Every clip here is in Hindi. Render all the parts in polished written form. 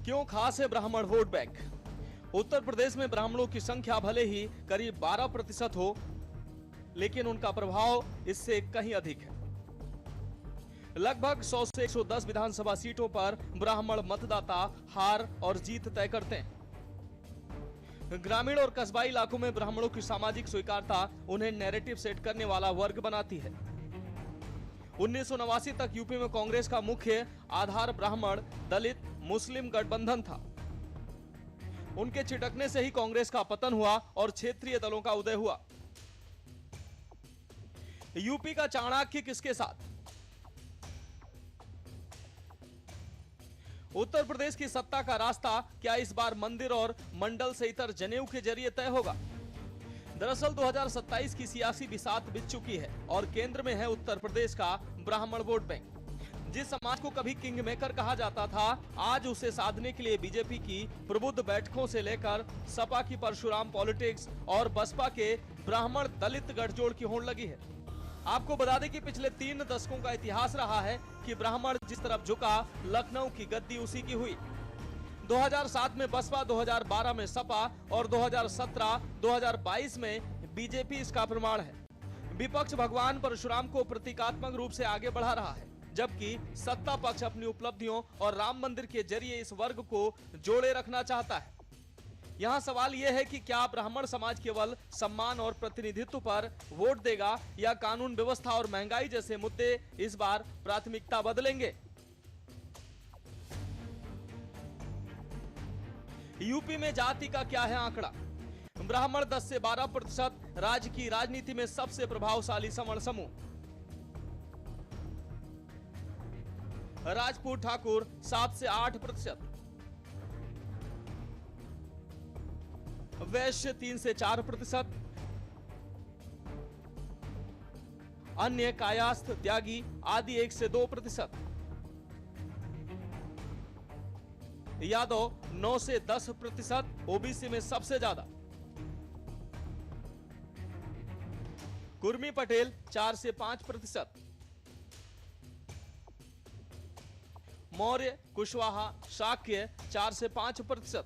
क्यों खास है ब्राह्मण वोट बैंक? उत्तर प्रदेश में ब्राह्मणों की संख्या भले ही करीब 12% हो, लेकिन उनका प्रभाव इससे कहीं अधिक है। लगभग 100 से 110 विधानसभा सीटों पर ब्राह्मण मतदाता हार और जीत तय करते हैं। ग्रामीण और कस्बाई इलाकों में ब्राह्मणों की सामाजिक स्वीकारता उन्हें नैरेटिव सेट करने वाला वर्ग बनाती है। 1989 तक यूपी में कांग्रेस का मुख्य आधार ब्राह्मण, दलित, मुस्लिम गठबंधन था। उनके छिटकने से ही कांग्रेस का पतन हुआ और क्षेत्रीय दलों का उदय हुआ। यूपी का चाणक्य किसके साथ? उत्तर प्रदेश की सत्ता का रास्ता क्या इस बार मंदिर और मंडल से इतर जनेऊ के जरिए तय होगा? दरअसल 2027 की सियासी बिसात बीत चुकी है और केंद्र में है उत्तर प्रदेश का ब्राह्मण वोट बैंक। जिस समाज को कभी किंग मेकर कहा जाता था, आज उसे साधने के लिए बीजेपी की प्रबुद्ध बैठकों से लेकर सपा की परशुराम पॉलिटिक्स और बसपा के ब्राह्मण दलित गठजोड़ की होड़ लगी है। आपको बता दें कि पिछले 3 दशकों का इतिहास रहा है कि ब्राह्मण जिस तरफ झुका, लखनऊ की गद्दी उसी की हुई। 2007 में बसपा, 2012 में सपा और 2017-2022 में बीजेपी इसका प्रमाण है। विपक्ष भगवान परशुराम को प्रतीकात्मक रूप से आगे बढ़ा रहा है, जबकि सत्ता पक्ष अपनी उपलब्धियों और राम मंदिर के जरिए इस वर्ग को जोड़े रखना चाहता है। यहाँ सवाल यह है कि क्या ब्राह्मण समाज केवल सम्मान और प्रतिनिधित्व पर वोट देगा या कानून व्यवस्था और महंगाई जैसे मुद्दे इस बार प्राथमिकता बदलेंगे? यूपी में जाति का क्या है आंकड़ा? ब्राह्मण 10 से 12%, राज्य की राजनीति में सबसे प्रभावशाली सवर्ण समूह। राजपूत ठाकुर 7 से 8%, वैश्य 3 से 4%, अन्य कायस्थ, त्यागी आदि 1 से 2%, यादव 9 से 10%, ओबीसी में सबसे ज्यादा। कुर्मी पटेल 4 से 5%, मौर्य, कुशवाहा, शाक्य 4 से 5%,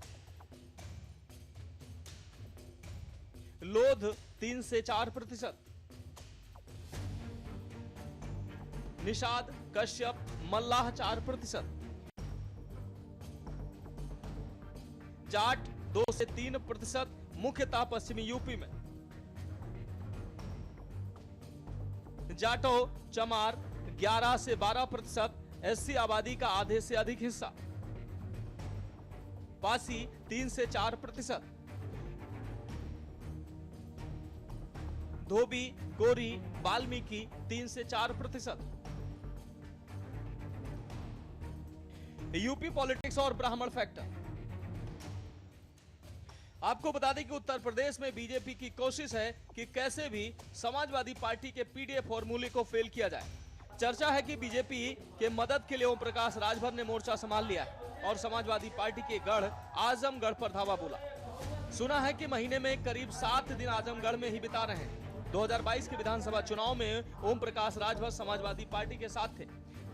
लोध 3 से 4%, निषाद, कश्यप, मल्लाह 4%, जाट 2 से 3%, मुख्यतः पश्चिमी यूपी में। जाटो, चमार 11 से 12%, एससी आबादी का आधे से अधिक हिस्सा। पासी 3 से 4%, धोबी, कोरी, वाल्मीकि 3 से 4%। यूपी पॉलिटिक्स और ब्राह्मण फैक्टर। आपको बता दें कि उत्तर प्रदेश में बीजेपी की कोशिश है कि कैसे भी समाजवादी पार्टी के पीडीएफ फॉर्मूले को फेल किया जाए। चर्चा है कि बीजेपी के मदद के लिए ओम प्रकाश राजभर ने मोर्चा संभाल लिया है और समाजवादी पार्टी के गढ़ आजमगढ़ पर धावा बोला। सुना है कि महीने में करीब 7 दिन आजमगढ़ में ही बिता रहे हैं। 2022 के विधानसभा चुनाव में ओम प्रकाश राजभर समाजवादी पार्टी के साथ थे,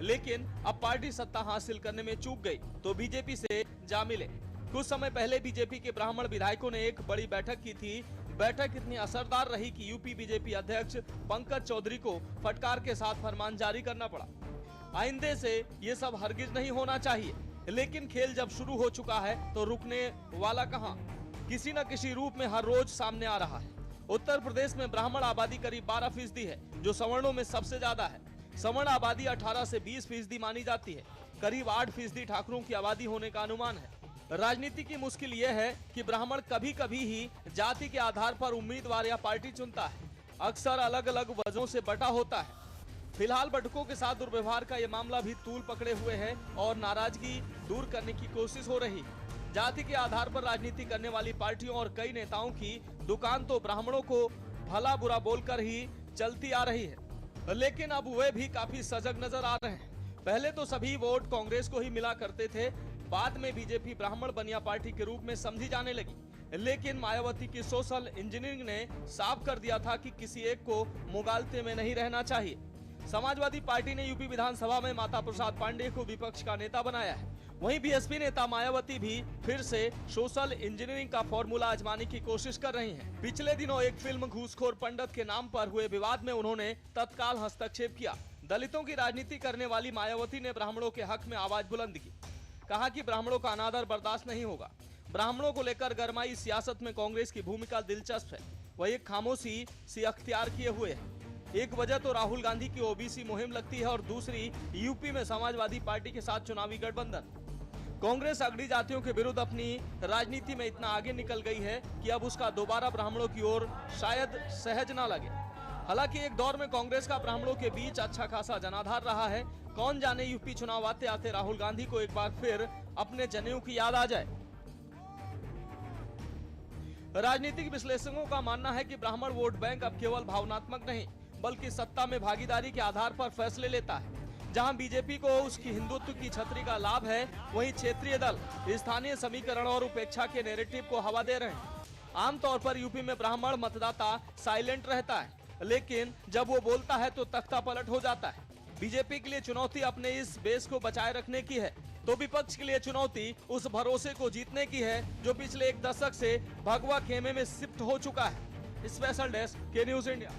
लेकिन अब पार्टी सत्ता हासिल करने में चूक गई तो बीजेपी से जा मिले। कुछ समय पहले बीजेपी के ब्राह्मण विधायकों ने एक बड़ी बैठक की थी। बैठक इतनी असरदार रही कि यूपी बीजेपी अध्यक्ष पंकज चौधरी को फटकार के साथ फरमान जारी करना पड़ा। आइंदे से ये सब हरगिज नहीं होना चाहिए, लेकिन खेल जब शुरू हो चुका है तो रुकने वाला कहां? किसी न किसी रूप में हर रोज सामने आ रहा है। उत्तर प्रदेश में ब्राह्मण आबादी करीब 12% है, जो सवर्णों में सबसे ज्यादा है। सवर्ण आबादी 18 से 20% मानी जाती है। करीब 8% ठाकुरों की आबादी होने का अनुमान है। राजनीति की मुश्किल यह है कि ब्राह्मण कभी कभी ही जाति के आधार पर उम्मीदवार या पार्टी चुनता है, अक्सर अलग अलग वजहों से बटा होता है। फिलहाल बटुकों के साथ दुर्व्यवहार का यह मामला भी तूल पकड़े हुए है और नाराजगी दूर करने की कोशिश हो रही है। जाति के आधार पर राजनीति करने वाली पार्टियों और कई नेताओं की दुकान तो ब्राह्मणों को भला बुरा बोलकर ही चलती आ रही है, लेकिन अब वे भी काफी सजग नजर आ रहे हैं। पहले तो सभी वोट कांग्रेस को ही मिला करते थे, बाद में बीजेपी ब्राह्मण बनिया पार्टी के रूप में समझी जाने लगी, लेकिन मायावती की सोशल इंजीनियरिंग ने साफ कर दिया था कि किसी एक को मुगालते में नहीं रहना चाहिए। समाजवादी पार्टी ने यूपी विधानसभा में माता प्रसाद पांडेय को विपक्ष का नेता बनाया है। वहीं बीएसपी नेता मायावती भी फिर से सोशल इंजीनियरिंग का फॉर्मूला आजमाने की कोशिश कर रही हैं। पिछले दिनों एक फिल्म घूसखोर पंडित के नाम पर हुए विवाद में उन्होंने तत्काल हस्तक्षेप किया। दलितों की राजनीति करने वाली मायावती ने ब्राह्मणों के हक में आवाज बुलंद की। कहा कि ब्राह्मणों का अनादर बर्दाश्त नहीं होगा। ब्राह्मणों को लेकर गरमाई सियासत में कांग्रेस की भूमिका दिलचस्प है। वह एक खामोशी सी अख्तियार किए हुए है। एक वजह तो राहुल गांधी की ओबीसी मुहिम लगती है और दूसरी यूपी में समाजवादी पार्टी के साथ चुनावी गठबंधन। कांग्रेस अगड़ी जातियों के विरुद्ध अपनी राजनीति में इतना आगे निकल गई है कि अब उसका दोबारा ब्राह्मणों की ओर शायद सहज ना लगे। हालांकि एक दौर में कांग्रेस का ब्राह्मणों के बीच अच्छा खासा जनाधार रहा है। कौन जाने यूपी चुनाव आते आते राहुल गांधी को एक बार फिर अपने जनेऊ की याद आ जाए। राजनीतिक विश्लेषकों का मानना है कि ब्राह्मण वोट बैंक अब केवल भावनात्मक नहीं बल्कि सत्ता में भागीदारी के आधार पर फैसले लेता है। जहां बीजेपी को उसकी हिंदुत्व की छतरी का लाभ है, वहीं क्षेत्रीय दल स्थानीय समीकरण और उपेक्षा के नैरेटिव को हवा दे रहे हैं। आमतौर पर यूपी में ब्राह्मण मतदाता साइलेंट रहता है, लेकिन जब वो बोलता है तो तख्ता पलट हो जाता है। बीजेपी के लिए चुनौती अपने इस बेस को बचाए रखने की है, तो विपक्ष के लिए चुनौती उस भरोसे को जीतने की है जो पिछले एक दशक से भगवा खेमे में शिफ्ट हो चुका है। स्पेशल डेस्क के न्यूज इंडिया।